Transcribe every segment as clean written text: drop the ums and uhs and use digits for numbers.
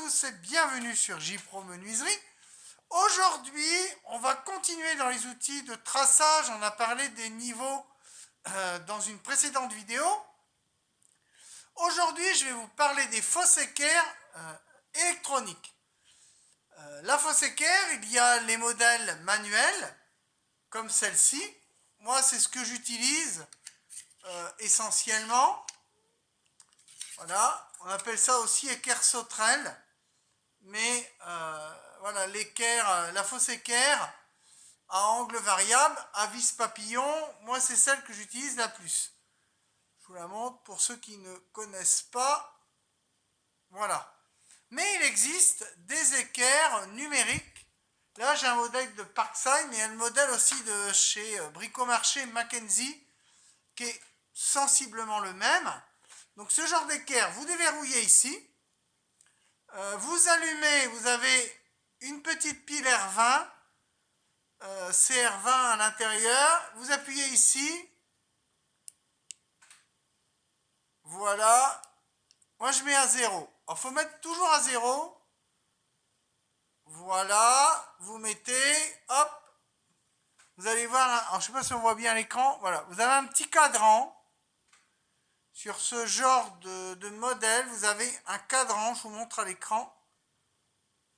tous et bienvenue sur JPro Menuiserie. Aujourd'hui, on va continuer dans les outils de traçage. On a parlé des niveaux dans une précédente vidéo. Aujourd'hui, je vais vous parler des fosses équerres électroniques. La fosse équerre, il y a les modèles manuels, comme celle-ci. Moi, c'est ce que j'utilise essentiellement. Voilà, on appelle ça aussi équerre sauterelle. Mais voilà, l'équerre, la fosse équerre à angle variable, à vis papillon, moi c'est celle que j'utilise la plus. Je vous la montre pour ceux qui ne connaissent pas. Voilà. Mais il existe des équerres numériques. Là j'ai un modèle de Parkside, mais il y a le modèle aussi de chez Bricomarché Mackenzie, qui est sensiblement le même. Donc ce genre d'équerre, vous déverrouillez ici. Vous allumez, vous avez une petite pile R20, CR20 à l'intérieur. Vous appuyez ici. Voilà. Moi, je mets à 0. Il faut mettre toujours à 0. Voilà. Vous mettez. Hop. Vous allez voir. Alors, je ne sais pas si on voit bien l'écran. Voilà. Vous avez un petit cadran. Sur ce genre de modèle, vous avez un cadran. Je vous montre à l'écran.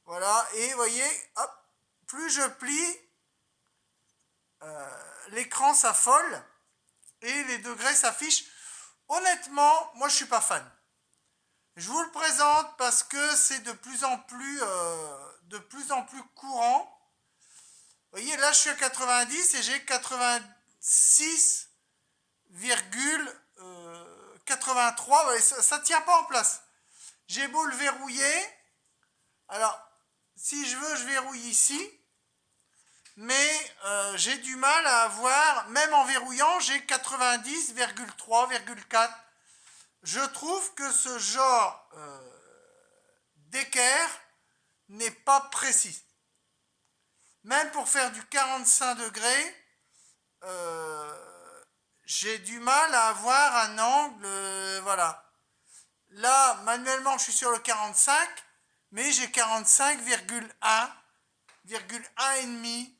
Voilà. Et vous voyez, hop. Plus je plie, l'écran s'affole et les degrés s'affichent. Honnêtement, moi je suis pas fan. Je vous le présente parce que c'est de plus en plus courant. Vous voyez, là je suis à 90 et j'ai 86,83. Ça ne tient pas en place. J'ai beau le verrouiller. Alors, si je veux, je verrouille ici. Mais j'ai du mal à avoir, même en verrouillant, j'ai 90,3,4. Je trouve que ce genre d'équerre n'est pas précis. Même pour faire du 45 degrés, j'ai du mal à avoir un angle, voilà. Là, manuellement, je suis sur le 45, mais j'ai 45,1,5.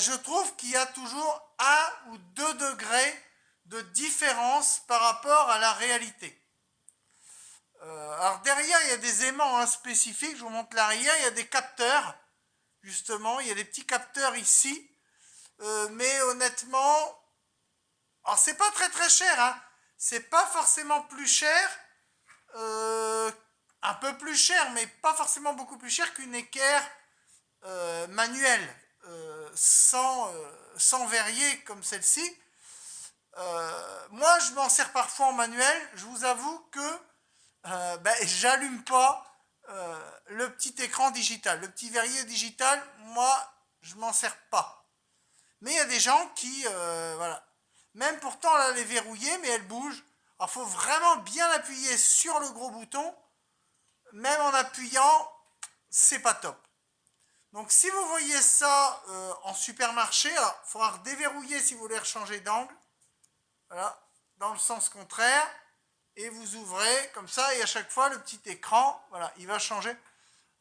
Je trouve qu'il y a toujours 1 ou 2 degrés de différence par rapport à la réalité. Alors derrière, il y a des aimants spécifiques. Je vous montre l'arrière. Il y a des capteurs, justement. Il y a des petits capteurs ici. Mais honnêtement, alors c'est pas très très cher. Hein. C'est pas forcément plus cher. Un peu plus cher, mais pas forcément beaucoup plus cher qu'une équerre manuelle. Sans verrier comme celle-ci. Moi je m'en sers parfois en manuel. Je vous avoue que j'allume pas le petit écran digital, le petit verrier digital. Moi je m'en sers pas, mais il y a des gens qui voilà, même pourtant là elle est verrouillée mais elle bouge. Alors faut vraiment bien appuyer sur le gros bouton. Même en appuyant, c'est pas top. Donc si vous voyez ça en supermarché, il faudra déverrouiller si vous voulez changer d'angle. Voilà, dans le sens contraire. Et vous ouvrez comme ça et à chaque fois le petit écran, voilà, il va changer.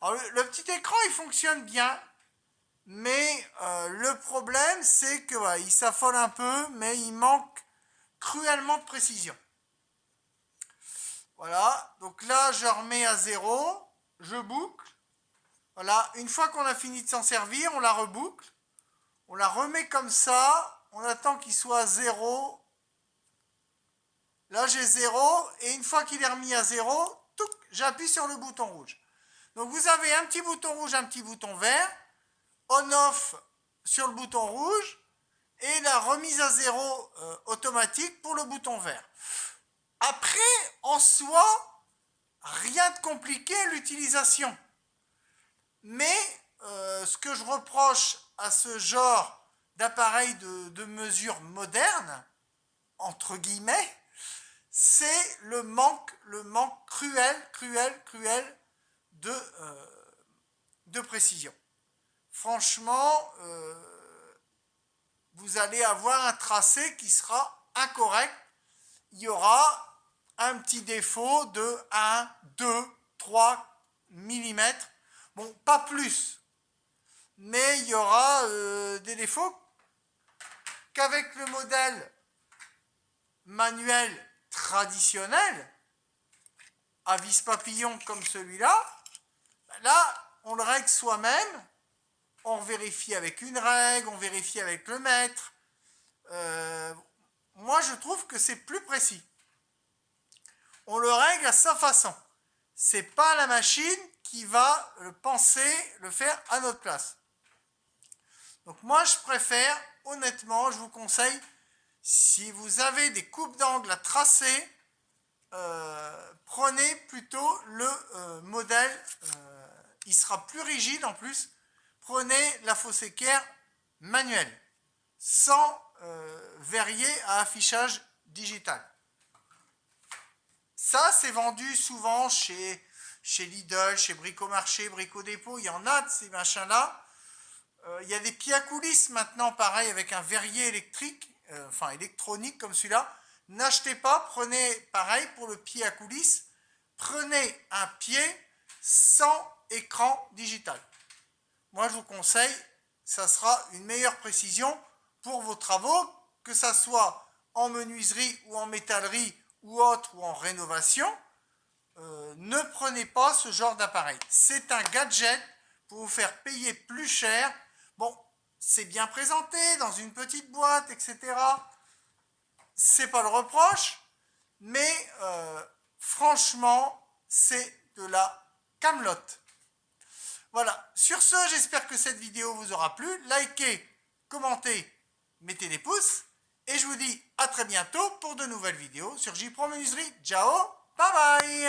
Alors le petit écran il fonctionne bien. Mais le problème c'est que voilà, il s'affole un peu, mais il manque cruellement de précision. Voilà, donc là je remets à 0, je boucle. Voilà, une fois qu'on a fini de s'en servir, on la reboucle, on la remet comme ça, on attend qu'il soit à 0. Là j'ai 0, et une fois qu'il est remis à 0, j'appuie sur le bouton rouge. Donc vous avez un petit bouton rouge, un petit bouton vert, on-off sur le bouton rouge, et la remise à 0 automatique pour le bouton vert. Après, en soi, rien de compliqué à l'utilisation. Mais ce que je reproche à ce genre d'appareil de mesure moderne, entre guillemets, c'est le manque cruel de précision. Franchement, vous allez avoir un tracé qui sera incorrect. Il y aura un petit défaut de 1, 2, 3 mm. Bon, pas plus. Mais il y aura des défauts qu'avec le modèle manuel traditionnel, à vis papillon comme celui-là, là, on le règle soi-même, on vérifie avec une règle, on vérifie avec le mètre. Moi, je trouve que c'est plus précis. On le règle à sa façon. C'est pas la machine qui va le penser, le faire à notre place. Donc moi, je préfère, honnêtement, je vous conseille, si vous avez des coupes d'angle à tracer, prenez plutôt le modèle, il sera plus rigide en plus. Prenez la fausse équerre manuelle, sans verrier à affichage digital. Ça, c'est vendu souvent chez Lidl, chez Bricomarché, Brico Dépôt. Il y en a de ces machins-là. Il y a des pieds à coulisses maintenant, pareil, avec un verrier électrique, enfin électronique comme celui-là. N'achetez pas, prenez, pareil, pour le pied à coulisses, prenez un pied sans écran digital. Moi, je vous conseille, ça sera une meilleure précision pour vos travaux, que ça soit en menuiserie ou en métallerie ou autre, ou en rénovation. Ne prenez pas ce genre d'appareil. C'est un gadget pour vous faire payer plus cher. Bon, c'est bien présenté dans une petite boîte, etc. C'est pas le reproche, mais franchement, c'est de la camelote. Voilà, sur ce, j'espère que cette vidéo vous aura plu. Likez, commentez, mettez des pouces. Et je vous dis à très bientôt pour de nouvelles vidéos sur J Pro Menuiserie. Ciao, bye bye.